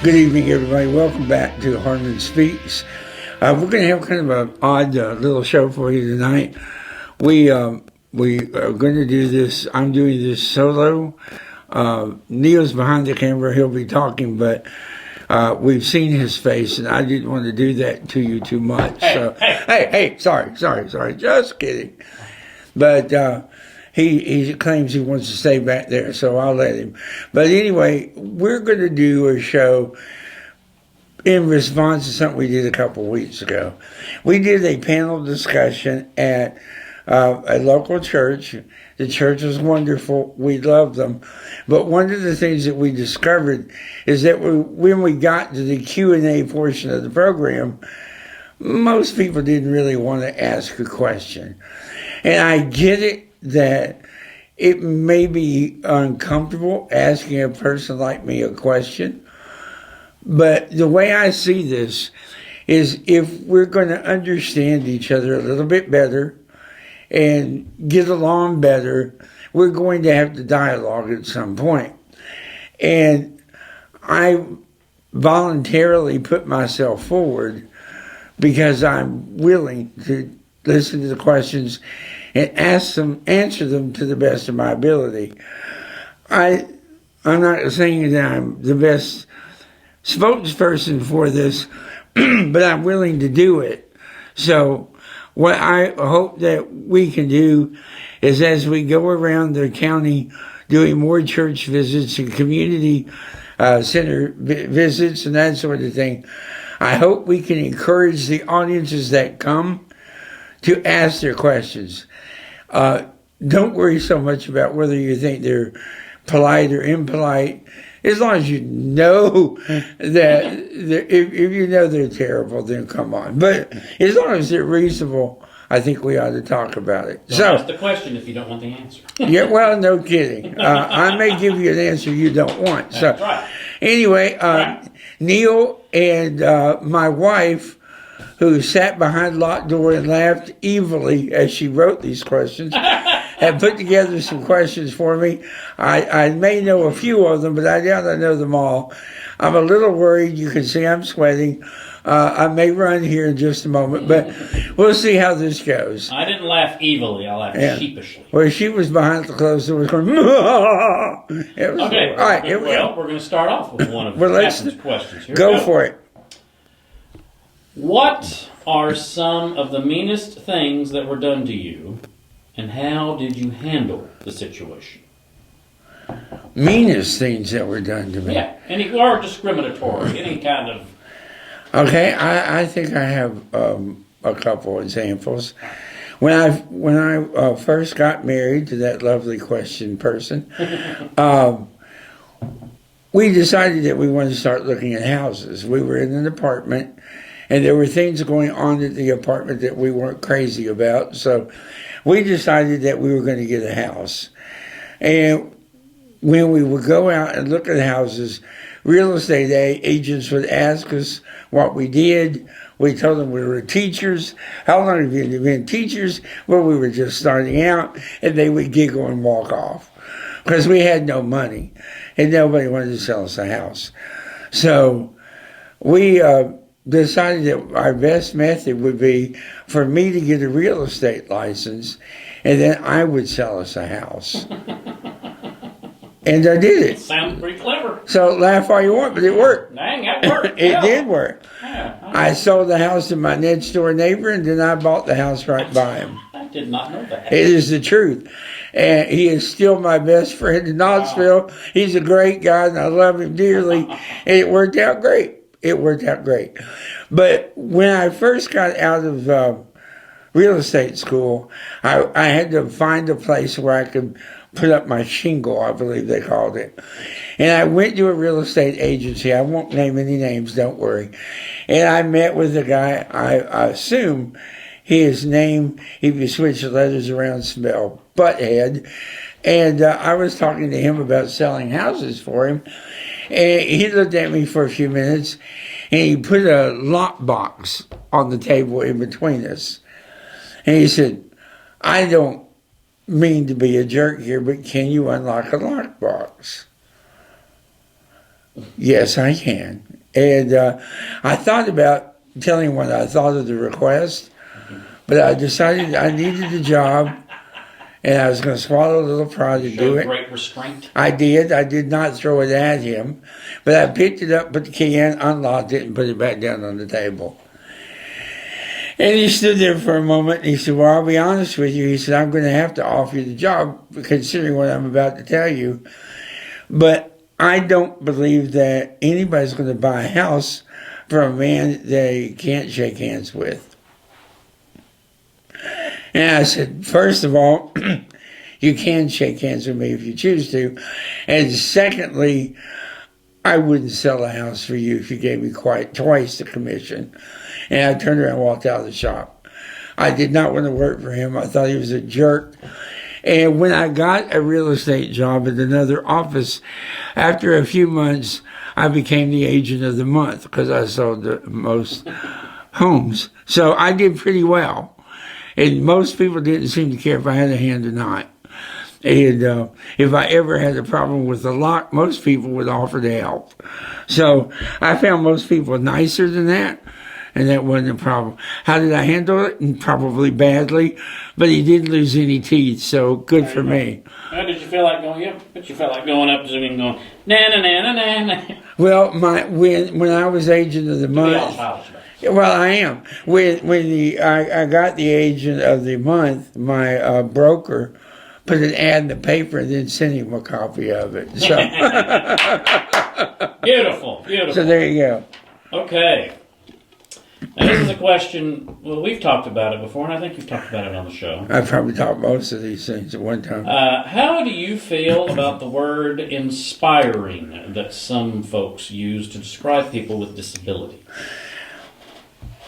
Good evening, everybody. Welcome back to Harmon Speaks. We're going to have kind of an odd little show for you tonight. We are going to do this. I'm doing this solo. Neil's behind the camera. He'll be talking, but we've seen his face, and I didn't want to do that to you too much. Hey, sorry. Just kidding. But he claims he wants to stay back there, so I'll let him. But anyway, we're going to do a show in response to something we did a couple weeks ago. We did a panel discussion at a local church. The church was wonderful. We loved them. But one of the things that we discovered is that when we got to the Q&A portion of the program, most people didn't really want to ask a question. And I get it that it may be uncomfortable asking a person like me a question, but the way I see this is if we're going to understand each other a little bit better and get along better, we're going to have to dialogue at some point. And I voluntarily put myself forward because I'm willing to listen to the questions and answer them to the best of my ability. I'm not saying that I'm the best spokesperson for this, but I'm willing to do it. So what I hope that we can do is, as we go around the county doing more church visits and community center visits and that sort of thing, I hope we can encourage the audiences that come to ask their questions. Don't worry so much about whether you think they're polite or impolite, as long as you know that if you know they're terrible, then come on. But as long as they're reasonable, I think we ought to talk about it. Don't ask the question if you don't want the answer. Yeah, well, no kidding. I may give you an answer you don't want. That's right. Anyway, Right. Neil and my wife, who sat behind a locked door and laughed evilly as she wrote these questions, have put together some questions for me. I may know a few of them, but I doubt I know them all. I'm a little worried. You can see I'm sweating. I may run here in just a moment, but we'll see how this goes. I didn't laugh evilly. I laughed sheepishly. Well, she was behind the closed door going, it was Okay. all right, here we go. We're going to start off with one of Catherine's questions. Here Go for it. What are some of the meanest things that were done to you, and how did you handle the situation? Meanest things that were done to me. Yeah, or discriminatory, any kind of... Okay, I think I have a couple examples. When I first got married to that lovely question person, we decided that we wanted to start looking at houses. We were in an apartment, and there were things going on at the apartment that we weren't crazy about. So we decided that we were going to get a house. And when we would go out and look at houses, real estate agents would ask us what we did. We told them we were teachers. How long have you been teachers? Well, we were just starting out. And they would giggle and walk off because we had no money and nobody wanted to sell us a house. So we decided that our best method would be for me to get a real estate license, and then I would sell us a house. And I did it. Sounds pretty clever. So laugh all you want, but it worked. Dang, that worked. It did work. Yeah, I sold the house to my next door neighbor, and then I bought the house right by him. I did not know that. It is the truth. And he is still my best friend in Knoxville. Wow. He's a great guy, and I love him dearly. And it worked out great. But when I first got out of real estate school, I had to find a place where I could put up my shingle, I believe they called it. And I went to a real estate agency. I won't name any names, don't worry. And I met with a guy, I assume his name, if you switch the letters around, spelled Butthead. And I was talking to him about selling houses for him. And he looked at me for a few minutes, and he put a lockbox on the table in between us. And he said, I don't mean to be a jerk here, but can you unlock a lockbox? Yes, I can. And I thought about telling him what I thought of the request, but I decided I needed the job, and I was going to swallow a little pride to do it. Great restraint. I did. I did not throw it at him, but I picked it up, put the key in, unlocked it, and put it back down on the table. And he stood there for a moment, and he said, well, I'll be honest with you. He said, I'm going to have to offer you the job, considering what I'm about to tell you. But I don't believe that anybody's going to buy a house from a man they can't shake hands with. And I said, first of all, you can shake hands with me if you choose to. And secondly, I wouldn't sell a house for you if you gave me quite twice the commission. And I turned around and walked out of the shop. I did not want to work for him. I thought he was a jerk. And when I got a real estate job at another office, after a few months, I became the agent of the month because I sold the most homes. So I did pretty well. And most people didn't seem to care if I had a hand or not. And if I ever had a problem with the lock, most people would offer to help. So I found most people nicer than that, and that wasn't a problem. How did I handle it? Probably badly, but he didn't lose any teeth, so good for me. How did you feel like going? Yeah, but you felt like going up to him and going na na na na na. Well, when I was agent of the month. Well, I am. When I got the agent of the month, my broker put an ad in the paper and then sent him a copy of it. So Beautiful, beautiful. So there you go. Okay. Now this is a question, well, we've talked about it before, and I think you've talked about it on the show. I've probably talked most of these things at one time. How do you feel about the word inspiring that some folks use to describe people with disabilities?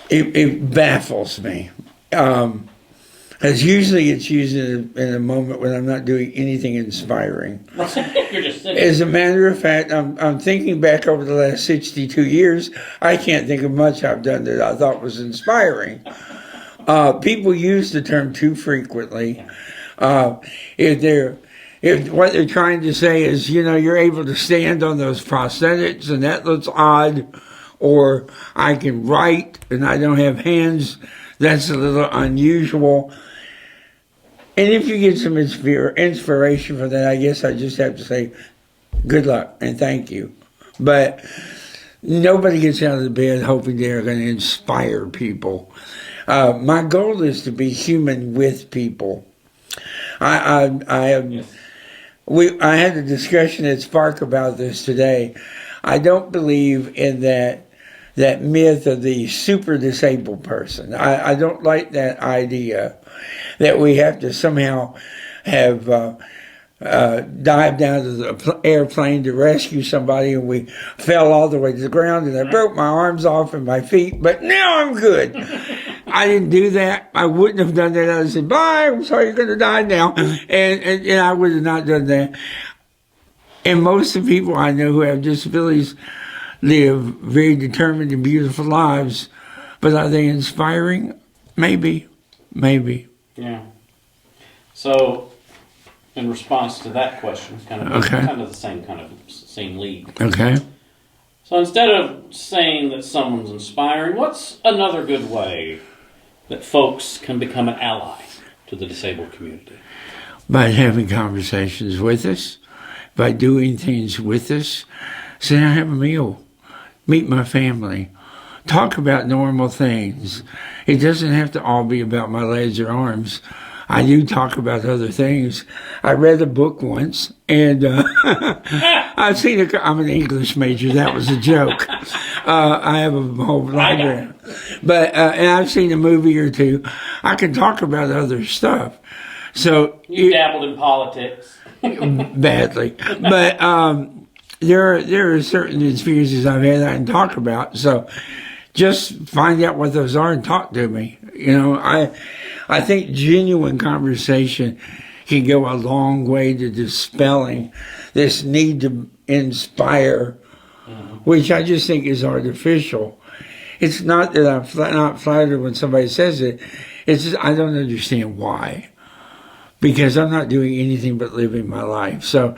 It baffles me. Because usually it's used in a moment when I'm not doing anything inspiring. You're just sitting. As a matter of fact, I'm thinking back over the last 62 years, I can't think of much I've done that I thought was inspiring. People use the term too frequently. If what they're trying to say is, you're able to stand on those prosthetics and that looks odd, or I can write and I don't have hands, that's a little unusual. And if you get some inspiration from that, I guess I just have to say good luck and thank you. But nobody gets out of the bed hoping they're going to inspire people. My goal is to be human with people. I had a discussion at Spark about this today. I don't believe in that myth of the super disabled person. I don't like that idea that we have to somehow have dived down to the airplane to rescue somebody and we fell all the way to the ground and I broke my arms off and my feet, but now I'm good. I didn't do that. I wouldn't have done that. I would said, bye, I'm sorry, you're going to die now. And I would have not done that. And most of the people I know who have disabilities live very determined and beautiful lives, but are they inspiring? Maybe. Yeah. So, in response to that question, kind of the same league. Okay. So instead of saying that someone's inspiring, what's another good way that folks can become an ally to the disabled community? By having conversations with us, by doing things with us, sit down and have a meal, meet my family, talk about normal things. It doesn't have to all be about my legs or arms. I do talk about other things. I read a book once, and I've seen I'm an English major. That was a joke. I have a whole library. But, and I've seen a movie or two. I can talk about other stuff. So you dabbled in politics. Badly. But there are certain experiences I've had I can talk about. So just find out what those are and talk to me. I think genuine conversation can go a long way to dispelling this need to inspire, which I just think is artificial. It's not that I'm not flattered when somebody says it. It's just I don't understand why. Because I'm not doing anything but living my life. So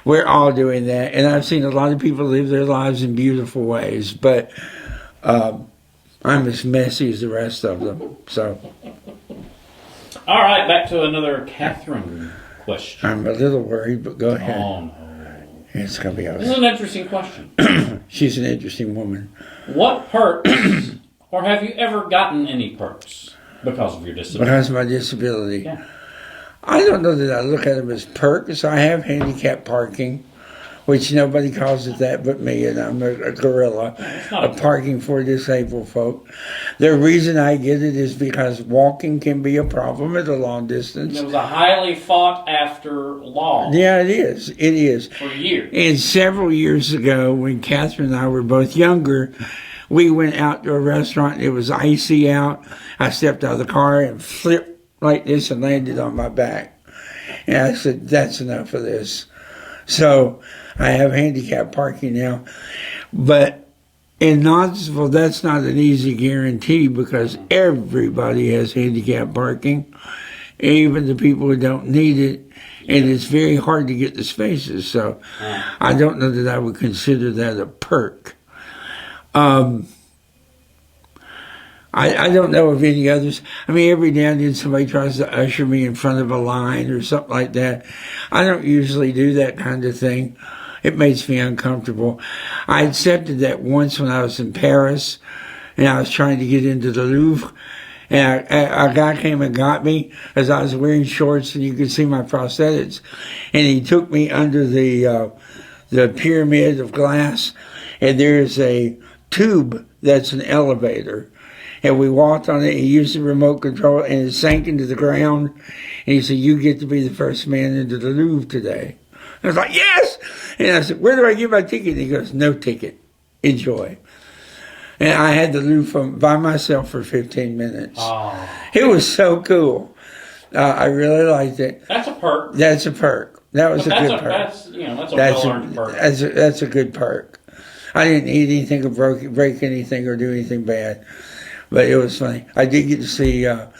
We're all doing that, and I've seen a lot of people live their lives in beautiful ways, but I'm as messy as the rest of them. So, All right, back to another Catherine question. I'm a little worried, but go ahead. Oh, no. It's gonna be This is okay. an interesting question. She's an interesting woman. What perks, or have you ever gotten any perks because of your disability? Because of my disability. Yeah. I don't know that I look at them as perks. I have handicap parking, which nobody calls it that but me, and I'm a gorilla. It's not A parking for disabled folk. The reason I get it is because walking can be a problem at a long distance. It was a highly fought after law Yeah, it is. It is. for years. And several years ago, when Catherine and I were both younger, we went out to a restaurant. It was icy out. I stepped out of the car and flipped like this and landed on my back. And I said, that's enough of this. So I have handicap parking now. But in Knoxville, that's not an easy guarantee because everybody has handicap parking, even the people who don't need it. And it's very hard to get the spaces. So I don't know that I would consider that a perk. I don't know of any others. I mean, every now and then somebody tries to usher me in front of a line or something like that. I don't usually do that kind of thing. It makes me uncomfortable. I accepted that once when I was in Paris and I was trying to get into the Louvre. And a guy came and got me as I was wearing shorts and you could see my prosthetics. And he took me under the pyramid of glass. And there's a tube that's an elevator. And we walked on it, he used the remote control, and it sank into the ground. And he said, you get to be the first man into the Louvre today. I was like, yes! And I said, where do I get my ticket? And he goes, no ticket. Enjoy. And I had the Louvre by myself for 15 minutes. Oh, It was so cool. I really liked it. that's a perk. That's a perk. That was But a that's good a, perk. that's, you know, that's a well-earned perk. That's a good perk. I didn't eat anything or break anything or do anything bad. But it was funny. I did get to see Mona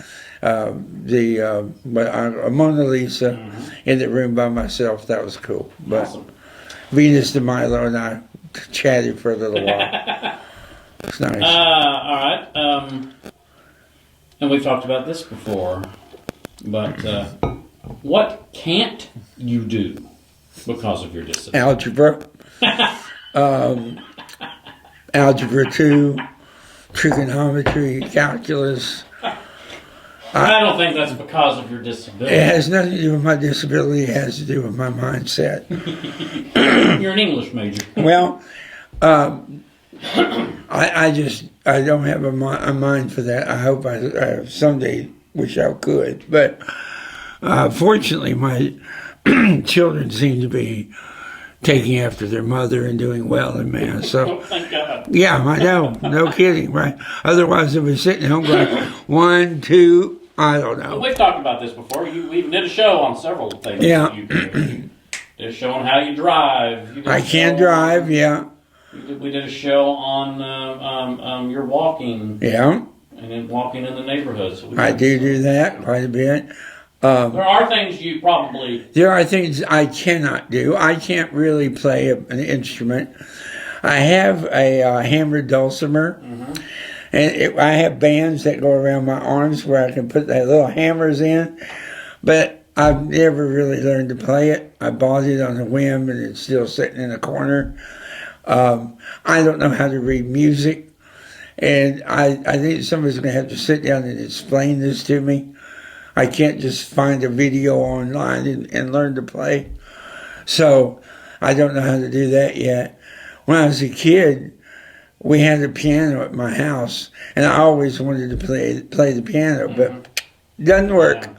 Lisa in the room by myself. That was cool. But Awesome. Venus de Milo and I chatted for a little while. It's nice. All right. And we've talked about this before, but what can't you do because of your disability? Algebra. Algebra 2. Trigonometry, calculus. I don't think that's because of your disability. It has nothing to do with my disability. It has to do with my mindset. You're an English major. Well, I don't have a mind for that. I hope I someday wish I could. But fortunately, my children seem to be taking after their mother and doing well in math. So, Oh, thank God. yeah, I know. No kidding, right? Otherwise, they'd be sitting home going, 1, 2, I don't But know. we've talked about this before. We did a show on several things. Yeah. You did a show on how you drive. You did a I can show drive, yeah. We did a show on your walking Yeah, and then walking in the neighborhood. So I do that quite a bit. There are things you probably... There are things I cannot do. I can't really play an instrument. I have a hammered dulcimer, and I have bands that go around my arms where I can put the little hammers in, but I've never really learned to play it. I bought it on a whim, and it's still sitting in a corner. I don't know how to read music, and I think somebody's going to have to sit down and explain this to me. I can't just find a video online and learn to play. So I don't know how to do that yet. When I was a kid, we had a piano at my house, and I always wanted to play the piano, but it doesn't work. Yeah.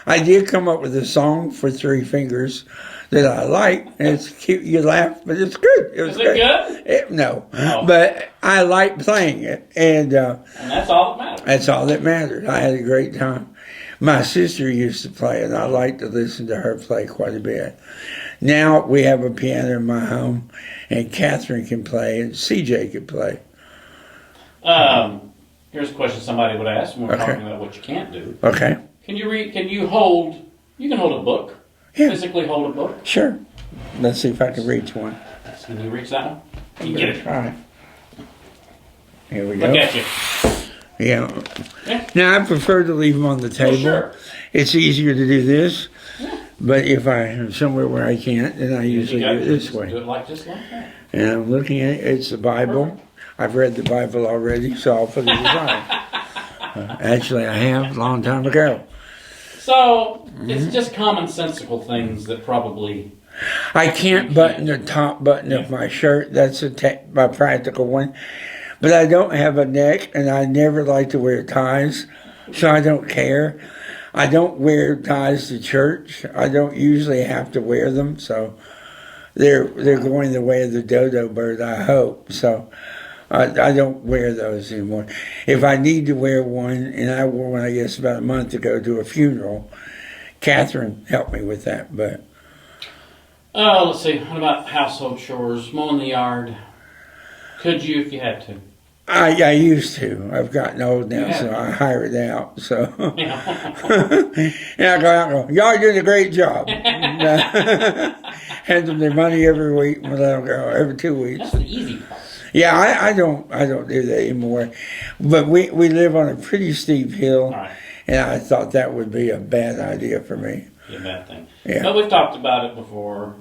I did come up with a song for 3 fingers that I like, and it's cute. You laugh, but it's good. It was Is it good? No, Oh. but I like playing it, and And that's all that matters. that's all that mattered. I had a great time. My sister used to play, and I like to listen to her play quite a bit. Now we have a piano in my home, and Catherine can play, and CJ can play. Here's a question somebody would ask when we're Okay. talking about what you can't do. Okay? Can you read? Can you hold? You can hold a book. Yeah. Physically hold a book. Sure. Let's see if I can reach one. Can you reach that one? You get it. Try. Here we go. Look at you. Yeah. Yeah. Now, I prefer to leave them on the table. Sure. It's easier to do this. But if I am somewhere where I can't, then I usually do it this way. Do it just like that. And I'm looking at it. It's the Bible. Perfect. I've read the Bible already, so I'll put it aside. Actually, I have a long time ago. So, it's just commonsensical things that probably... I can't button the top button of my shirt. That's my practical one. But I don't have a neck, and I never like to wear ties, so I don't care. I don't wear ties to church. I don't usually have to wear them, so they're going the way of the dodo bird, I hope. So I don't wear those anymore. If I need to wear one, and I wore one, I guess, about a month ago to a funeral, Catherine helped me with that. But let's see. What about household chores? Mowing the yard? Could you if you had to? I used to. I've gotten old now, so I hire it out. So, Yeah. and I go out and go, y'all doing a great job. Hand them their money every week, and let them go every 2 weeks. That's the easy part. Yeah, I don't do that anymore. But we live on a pretty steep hill, Right. and I thought that would be a bad idea for me. Be a bad thing. Yeah. But we've talked about it before.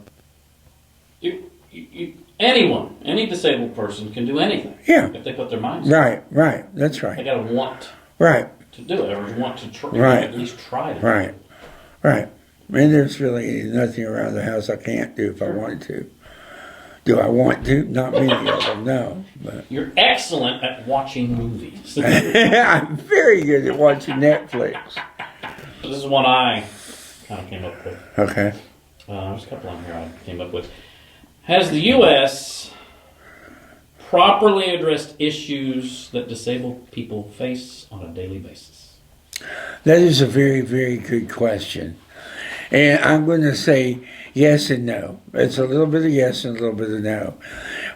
Anyone, any disabled person can do anything. Yeah. If they put their minds to it. Right. That's They right. got to want Right, to do it, or want to try, Right. at least try to. right. And there's really nothing around the house I can't do if I wanted to. Do I want to? Not many of them, no. But You're excellent at watching movies. I'm very good at watching Netflix. This is one I kind of came up with. Okay. There's a couple on here I came up with. Has the U.S. properly addressed issues that disabled people face on a daily basis? That is a very, very good question. And I'm going to say yes and no. It's a little bit of yes and a little bit of no.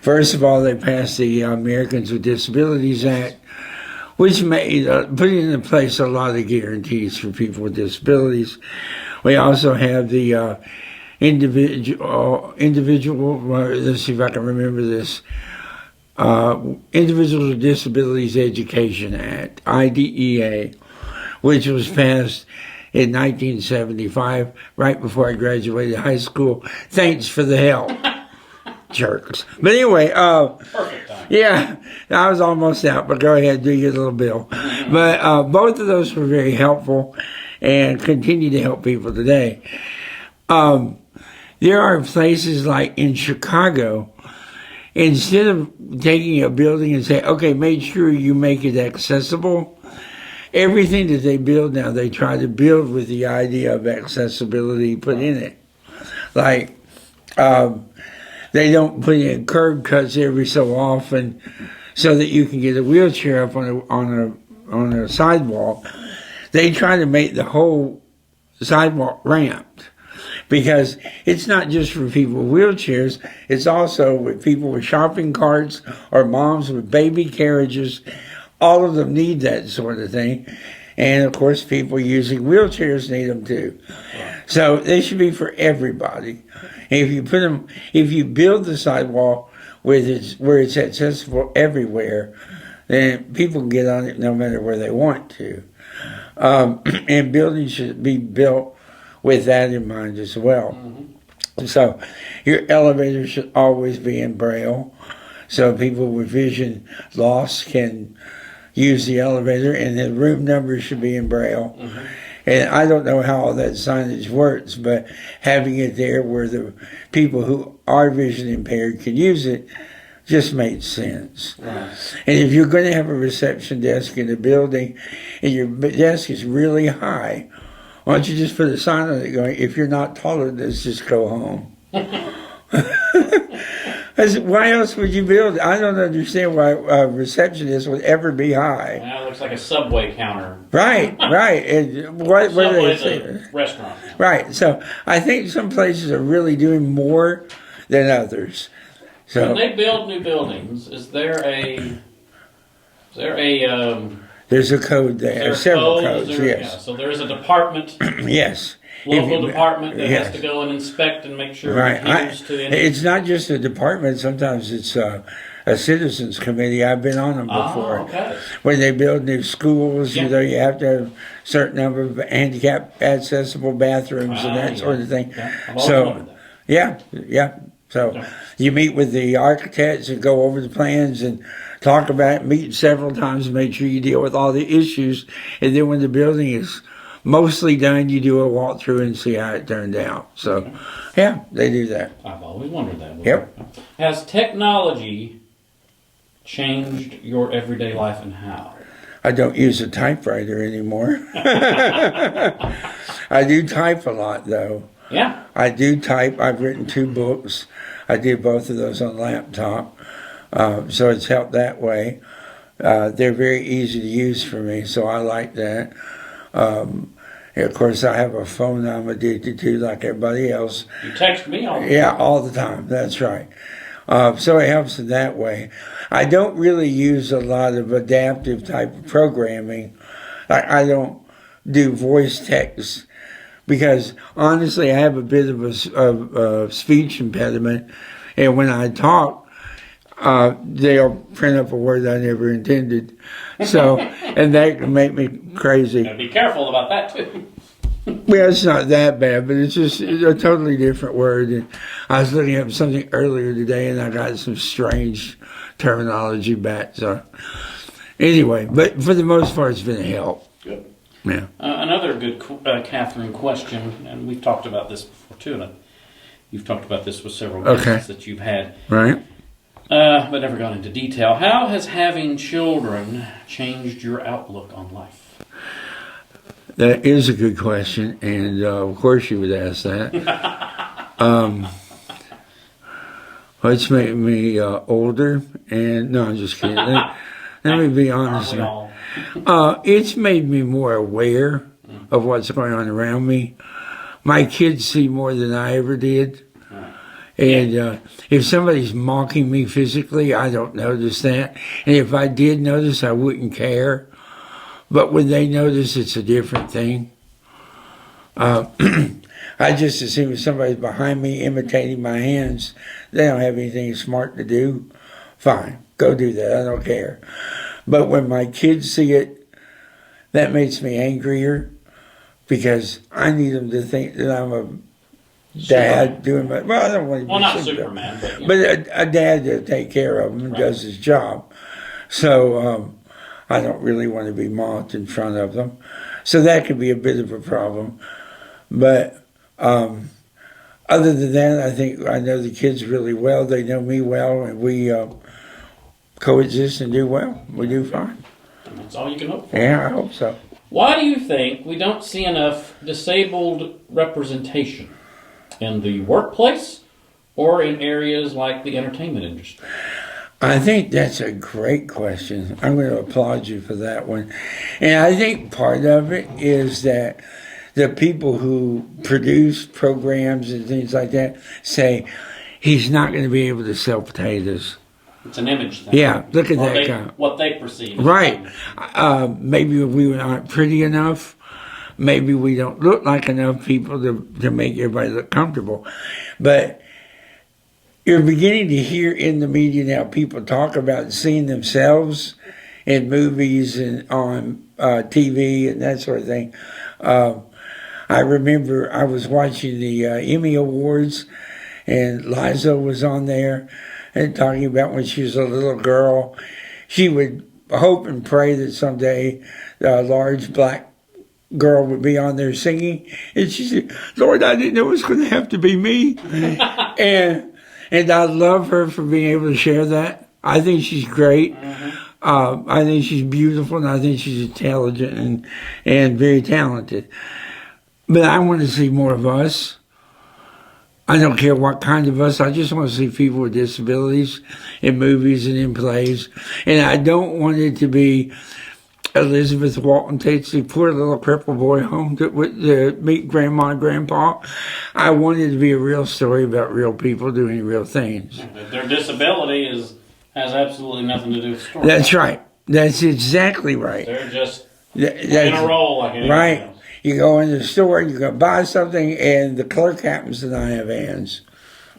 First of all, they passed the Americans with Disabilities Act, which made put into place a lot of guarantees for people with disabilities. We also have the individual. Let's see if I can remember this. Individuals with Disabilities Education Act, IDEA, which was passed in 1975, right before I graduated high school. Thanks for the help, jerks. But anyway, Perfect time. yeah, I was almost out, but go ahead, do your little bill. But both of those were very helpful and continue to help people today. There are places like in Chicago, instead of taking a building and say, okay, make sure you make it accessible, everything that they build now, they try to build with the idea of accessibility put in it. Like, they don't put in curb cuts every so often so that you can get a wheelchair up on a sidewalk. They try to make the whole sidewalk ramped. Because it's not just for people with wheelchairs, it's also with people with shopping carts or moms with baby carriages. All of them need that sort of thing. And of course, people using wheelchairs need them too. So they should be for everybody. And if you build the sidewalk where it's accessible everywhere, then people can get on it no matter where they want to. And buildings should be built with that in mind as well. Mm-hmm. So your elevator should always be in Braille, so people with vision loss can use the elevator, and the room numbers should be in Braille. Mm-hmm. And I don't know how all that signage works, but having it there where the people who are vision impaired can use it just makes sense. Right. And if you're going to have a reception desk in a building and your desk is really high, why don't you just put a sign on it going, if you're not taller than this, just go home. Why else would you build it? I don't understand why a receptionist would ever be high. Now it looks like a Subway counter. Right. And what do they say? Restaurant. Right. So I think some places are really doing more than others. So when they build new buildings, is there a there's a code there. Several codes, yes. Yeah, so there is a department. Yes. local department that has to go and inspect and make sure it adheres to the... It's not just a department. Sometimes it's a citizens committee. I've been on them before. Okay. When they build new schools, Yeah. you have to have a certain number of handicap accessible bathrooms and that sort of thing. Yeah. I've always wondered that. Yeah. So you meet with the architects and go over the plans and talk about it, meet several times and make sure you deal with all the issues. And then when the building is mostly done, you do a walkthrough and see how it turned out. So, yeah, they do that. I've always wondered that. Yep. Has technology changed your everyday life, and how? I don't use a typewriter anymore. I do type a lot, though. Yeah. I do type. I've written 2 books. I did both of those on laptop. So it's helped that way. They're very easy to use for me, so I like that. Of course, I have a phone I'm addicted to like everybody else. You text me all the time. Yeah, all the time. That's right. So it helps in that way. I don't really use a lot of adaptive type of programming. I don't do voice text because, honestly, I have a bit of a speech impediment. And when I talk, they'll print up a word I never intended. So, and that can make me crazy. Gotta be careful about that, too. Well, it's not that bad, but it's just a totally different word. And I was looking at something earlier today, and I got some strange terminology back. So, anyway, but for the most part, it's been a help. Good. Yeah. Another good Catherine question, and we've talked about this before, too. And you've talked about this with several guests that you've had. Right. But never gone into detail. How has having children changed your outlook on life? That is a good question, and of course you would ask that. It's made me older, and no, I'm just kidding. Let me be honest. It's made me more aware of what's going on around me. My kids see more than I ever did. And if somebody's mocking me physically, I don't notice that. And if I did notice, I wouldn't care. But when they notice, it's a different thing. I just assume if somebody's behind me imitating my hands, they don't have anything smart to do. Fine, go do that. I don't care. But when my kids see it, that makes me angrier because I need them to think that I'm a dad doing my... Well, I don't want to be... Well, not Superman, but... But a dad to take care of them and does his job. So... I don't really want to be mocked in front of them. So that could be a bit of a problem. But other than that, I think I know the kids really well. They know me well, and we coexist and do well. We do fine. That's all you can hope for. Yeah, I hope so. Why do you think we don't see enough disabled representation in the workplace or in areas like the entertainment industry? I think that's a great question. I'm going to applaud you for that one. And I think part of it is that the people who produce programs and things like that say, he's not going to be able to sell potatoes. It's an image thing. Yeah, look at that guy. What they perceive. Right. Maybe we aren't pretty enough. Maybe we don't look like enough people to make everybody look comfortable. But... you're beginning to hear in the media now people talk about seeing themselves in movies and on TV and that sort of thing. I remember I was watching the Emmy Awards and Liza was on there and talking about when she was a little girl. She would hope and pray that someday a large black girl would be on there singing. And she said, Lord, I didn't know it was going to have to be me. And I love her for being able to share that. I think she's great. I think she's beautiful, and I think she's intelligent and very talented. But I want to see more of us. I don't care what kind of us. I just want to see people with disabilities in movies and in plays. And I don't want it to be Elizabeth Walton takes the poor little crippled boy home to meet Grandma and Grandpa. I want it to be a real story about real people doing real things. Their disability has absolutely nothing to do with the story. That's right. That's exactly right. They're just in a role like anything right. else. You go in the store, you go buy something, and the clerk happens to not have hands.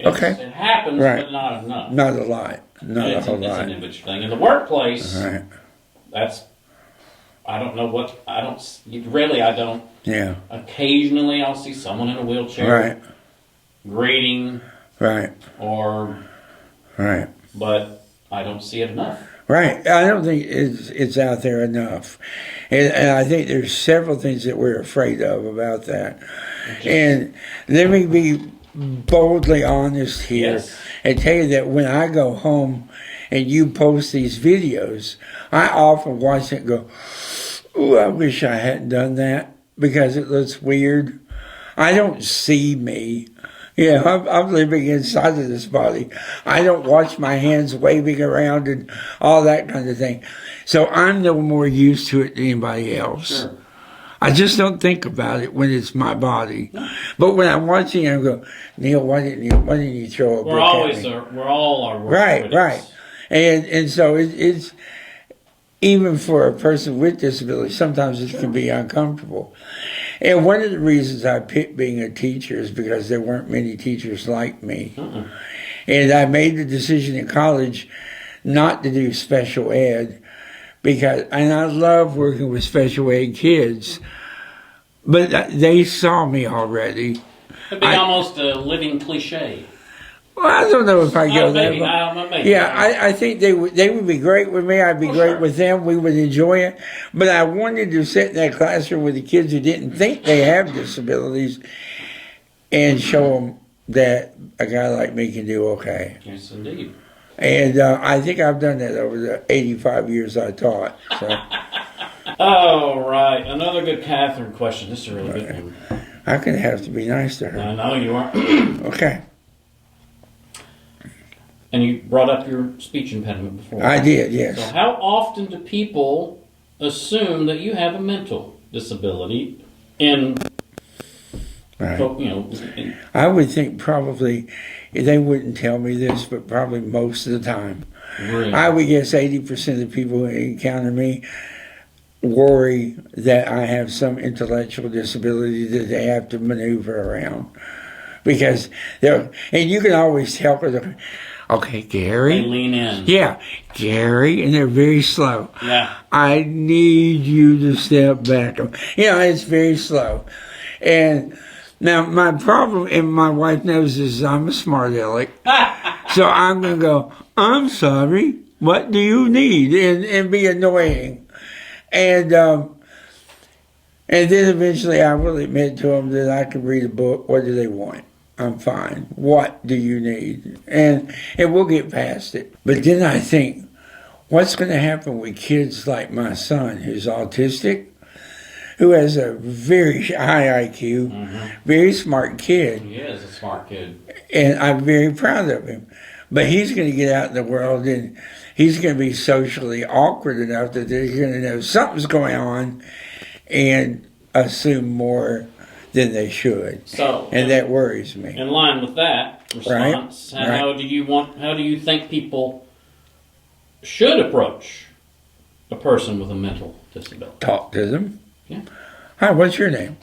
Okay. It happens, Right. but not enough. Not a lot. Not a whole It's lot. an individual thing. In the workplace, Right. I don't know what, I don't. Yeah. Occasionally I'll see someone in a wheelchair Right. greeting Right. but I don't see it enough. Right. I don't think it's out there enough. And I think there's several things that we're afraid of about that. And let me be boldly honest here Yes. and tell you that when I go home and you post these videos, I often watch it and go, ooh, I wish I hadn't done that because it looks weird. I don't see me. Yeah, I'm living inside of this body. I don't watch my hands waving around and all that kind of thing. So I'm no more used to it than anybody else. Sure. I just don't think about it when it's my body. But when I'm watching, I go, Neil, why didn't you throw a book at me? We're all our worst Right, critics. right. And so it's even for a person with disability, sometimes it can be uncomfortable. And one of the reasons I picked being a teacher is because there weren't many teachers like me. And I made the decision in college not to do special ed and I love working with special ed kids, but they saw me already. It'd be almost a living cliche. Well, I don't know if I go there. Maybe, maybe. Yeah, I think they would be great with me. I'd be great sure. with them. We would enjoy it. But I wanted to sit in that classroom with the kids who didn't think they have disabilities and show them that a guy like me can do okay. Yes, indeed. And I think I've done that over the 85 years I taught. So. All right, another good Catherine question. This is a really good one. I'm going to have to be nice to her. I know you are. Okay. And you brought up your speech impediment before. I did, yes. So how often do people assume that you have a mental disability Right. in I would think probably, they wouldn't tell me this, but probably most of the time. really? I would guess 80% of the people who encounter me worry that I have some intellectual disability that they have to maneuver around. Because and you can always tell, okay, Gary. They lean in. Yeah, Gary, and they're very slow. Yeah. I need you to step back. It's very slow. And now my problem, and my wife knows this, is I'm a smart aleck. So I'm going to go, I'm sorry, what do you need? And be annoying. And then eventually I will admit to them that I can read a book. What do they want? I'm fine. What do you need? And we'll get past it. But then I think, what's going to happen with kids like my son, who's autistic, who has a very high IQ, very smart kid. He is a smart kid. And I'm very proud of him. But he's going to get out in the world and he's going to be socially awkward enough that they're going to know something's going on and assume more than they should. So, and that worries me. In line with that response, Right. how do you think people should approach a person with a mental disability? Talk to them. Yeah. Hi, what's your name?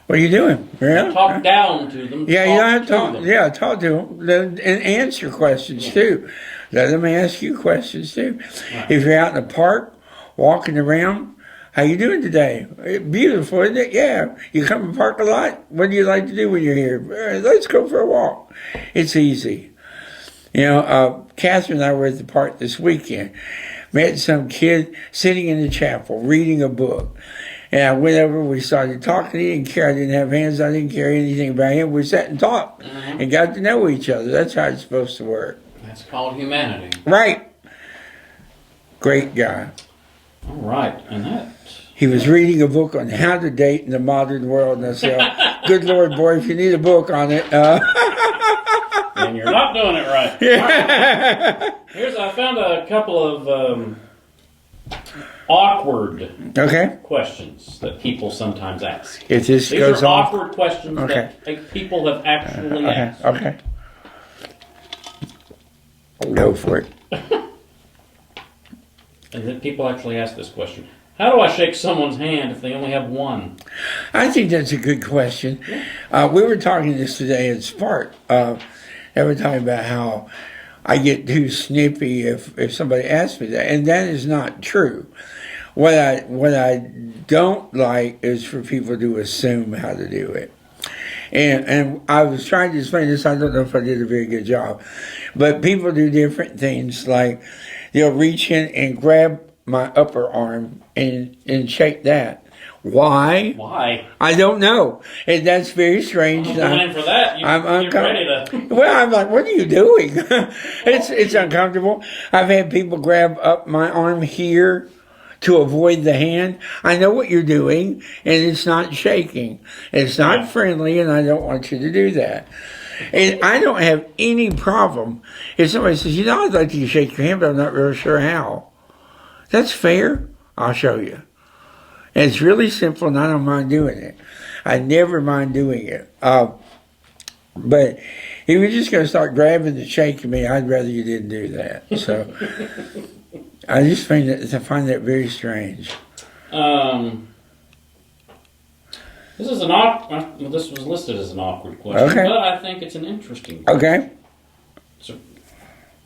What are you doing? Really? Talk down to them. Yeah, you don't have to talk. them. Yeah, talk to them and answer questions too. Let them ask you questions too. Right. If you're out in the park, walking around, how you doing today? Beautiful, isn't it? Yeah. You come to park a lot? What do you like to do when you're here? Let's go for a walk. It's easy. Catherine and I were at the park this weekend. Met some kid sitting in the chapel reading a book. And I went over, we started talking. He didn't care I didn't have hands. I didn't care anything about him. We sat and talked and got to know each other. That's how it's supposed to work. That's called humanity. Right. Great guy. All right. And that... He was reading a book on how to date in the modern world. And I said, good Lord, boy, if you need a book on it. And you're not doing it right. Yeah. I found a couple of awkward questions that people sometimes ask. If this These goes are on. awkward questions that people have actually asked. Okay. Go for it. And then people actually ask this question. How do I shake someone's hand if they only have one? I think that's a good question. We were talking this today at Spark. They were talking about how I get too snippy if somebody asks me that, and that is not true. What I don't like is for people to assume how to do it. And I was trying to explain this. I don't know if I did a very good job, but people do different things. Like they'll reach in and grab my upper arm and shake that. Why? Why? I don't know. And that's very strange. I'm going in for that. You're ready to. Well, I'm like, what are you doing? It's uncomfortable. I've had people grab up my arm here to avoid the hand. I know what you're doing, and it's not shaking. It's not friendly, and I don't want you to do that. And I don't have any problem if somebody says, I'd like you to shake your hand, but I'm not really sure how. That's fair. I'll show you. And it's really simple, and I don't mind doing it. I never mind doing it. But if you're just going to start grabbing and shaking me, I'd rather you didn't do that. So I just find that very strange. This is this was listed as an awkward question, Okay. but I think it's an interesting question. Okay.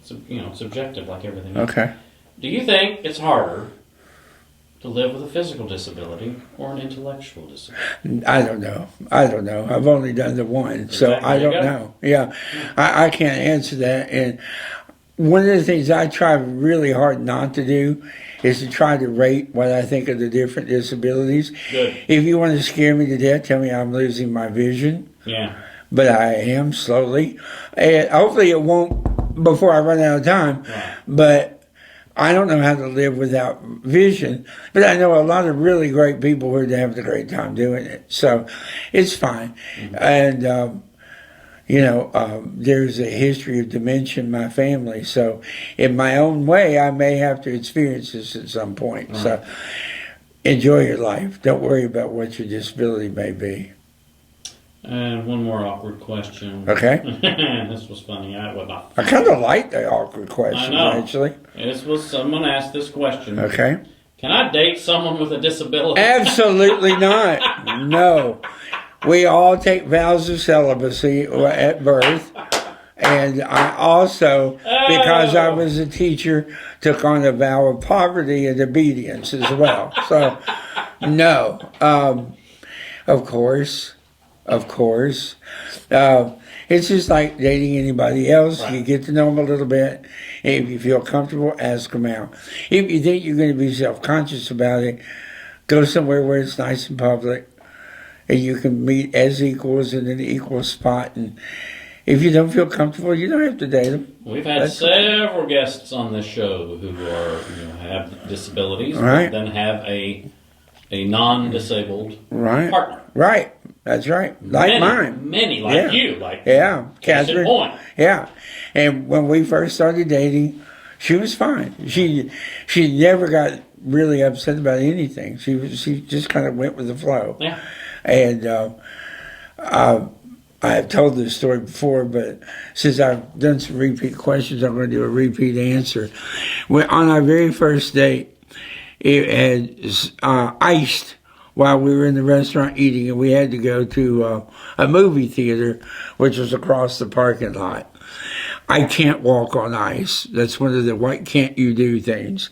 It's subjective like everything else. Okay. Do you think it's harder to live with a physical disability or an intellectual disability? I don't know. I've only done the one, so Exactly. I don't know. Yeah, I can't answer that. And one of the things I try really hard not to do is to try to rate what I think of the different disabilities. Good. If you want to scare me to death, tell me I'm losing my vision. Yeah. But I am slowly. And hopefully it won't before I run out of time. Right. But I don't know how to live without vision, but I know a lot of really great people who are having a great time doing it. So it's fine. Mm-hmm. And, there's a history of dementia in my family. So in my own way, I may have to experience this at some point. Right. So enjoy your life. Don't worry about what your disability may be. And one more awkward question. Okay. This was funny. I kind of like the awkward questions, actually. Someone asked this question. Okay. Can I date someone with a disability? Absolutely not. No. We all take vows of celibacy at birth. And I also, because I was a teacher, took on a vow of poverty and obedience as well. So, no. Of course. It's just like dating anybody else. Right. You get to know them a little bit. If you feel comfortable, ask them out. If you think you're going to be self-conscious about it, go somewhere where it's nice and public, and you can meet as equals in an equal spot. And if you don't feel comfortable, you don't have to date them. We've had several guests on this show who have disabilities, right. But then have a non-disabled right. partner. Right. That's right. Like mine. Many, like you. Catherine. Yeah. And when we first started dating, she was fine. She never got really upset about anything. She just kind of went with the flow. Yeah. And I've told this story before, but since I've done some repeat questions, I'm going to do a repeat answer. On our very first date, it had iced while we were in the restaurant eating, and we had to go to a movie theater, which was across the parking lot. I can't walk on ice. That's one of the what can't you do things.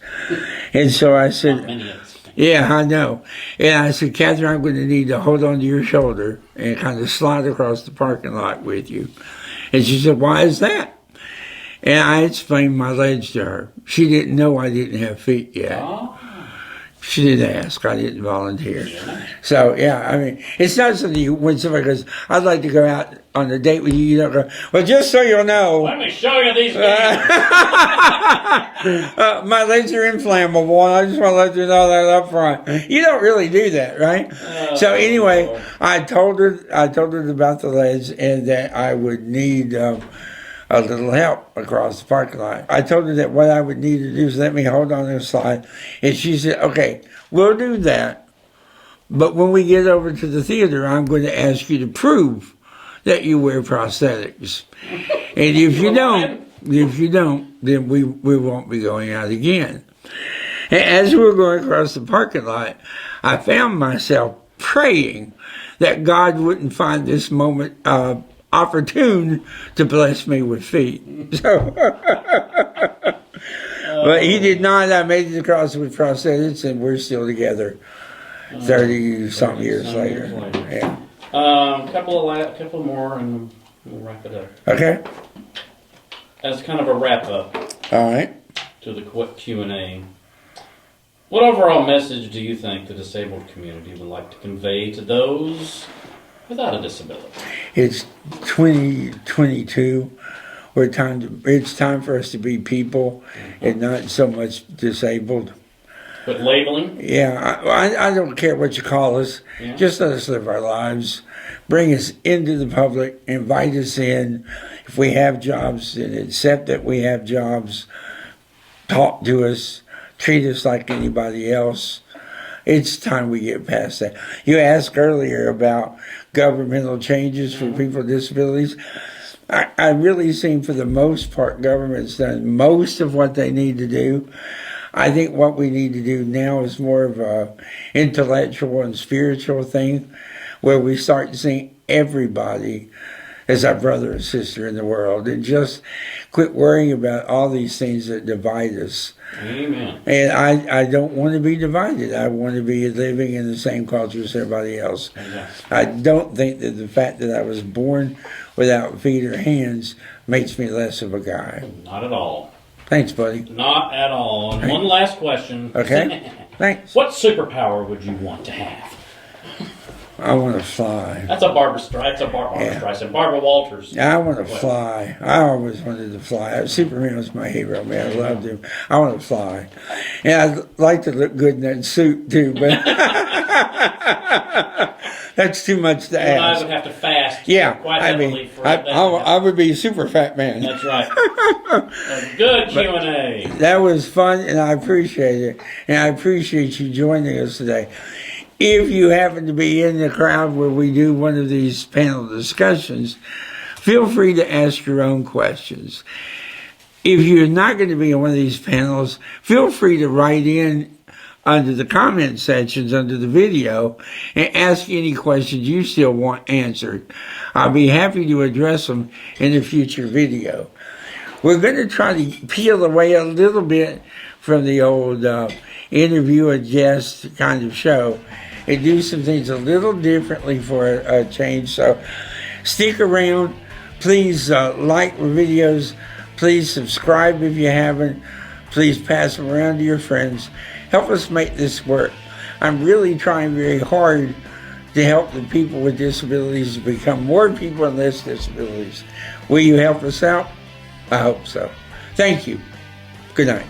And so I said, yeah, I know. And I said, Catherine, I'm going to need to hold on to your shoulder and kind of slide across the parking lot with you. And she said, why is that? And I explained my legs to her. She didn't know I didn't have feet yet. Oh. She didn't ask. I didn't volunteer. So, yeah, I mean, it's not something when somebody goes, I'd like to go out on a date with you, you don't go, well, just so you'll know. Let me show you these games. My legs are inflammable, and I just want to let you know that up front. You don't really do that, right? So, anyway, I told her about the legs and that I would need a little help across the parking lot. I told her that what I would need to do is let me hold on to the slide. And she said, okay, we'll do that. But when we get over to the theater, I'm going to ask you to prove that you wear prosthetics. And if you don't, then we won't be going out again. And as we were going across the parking lot, I found myself praying that God wouldn't find this moment opportune to bless me with feet. So, but he did not. I made it across with prosthetics, and we're still together 30-something years later. Yeah. Couple more, and we'll wrap it up. Okay. As kind of a wrap up All right. to the quick Q&A, what overall message do you think the disabled community would like to convey to those without a disability? It's 2022. It's time for us to be people and not so much disabled. But labeling? Yeah, I don't care what you call us. Yeah. Just let us live our lives. Bring us into the public. Invite us in. If we have jobs, then accept that we have jobs. Talk to us. Treat us like anybody else. It's time we get past that. You asked earlier about governmental changes for people with disabilities. I really think for the most part, government's done most of what they need to do. I think what we need to do now is more of a intellectual and spiritual thing, where we start seeing everybody as our brother and sister in the world, and just quit worrying about all these things that divide us. Amen. And I don't want to be divided. I want to be living in the same culture as everybody else. Exactly. I don't think that the fact that I was born without feet or hands makes me less of a guy. Not at all. Thanks, buddy. Not at all. And one last question. Okay. Thanks. What superpower would you want to have? I want to fly. That's a Barbara Streisand. Barbara Walters. I want to fly. I always wanted to fly. Superman was my hero, man. I loved him. I want to fly. And I'd like to look good in that suit, too, but that's too much to And I ask. would have to fast quite I heavily mean, for that. I would be a super fat man. That's right. A good Q&A. That was fun, and I appreciate it. And I appreciate you joining us today. If you happen to be in the crowd where we do one of these panel discussions, feel free to ask your own questions. If you're not going to be in one of these panels, feel free to write in under the comment sections under the video and ask any questions you still want answered. I'll be happy to address them in a future video. We're going to try to peel away a little bit from the old interview a guest kind of show and do some things a little differently for a change. So stick around. Please like our videos. Please subscribe if you haven't. Please pass them around to your friends. Help us make this work. I'm really trying very hard to help the people with disabilities to become more people with less disabilities. Will you help us out? I hope so. Thank you. Good night.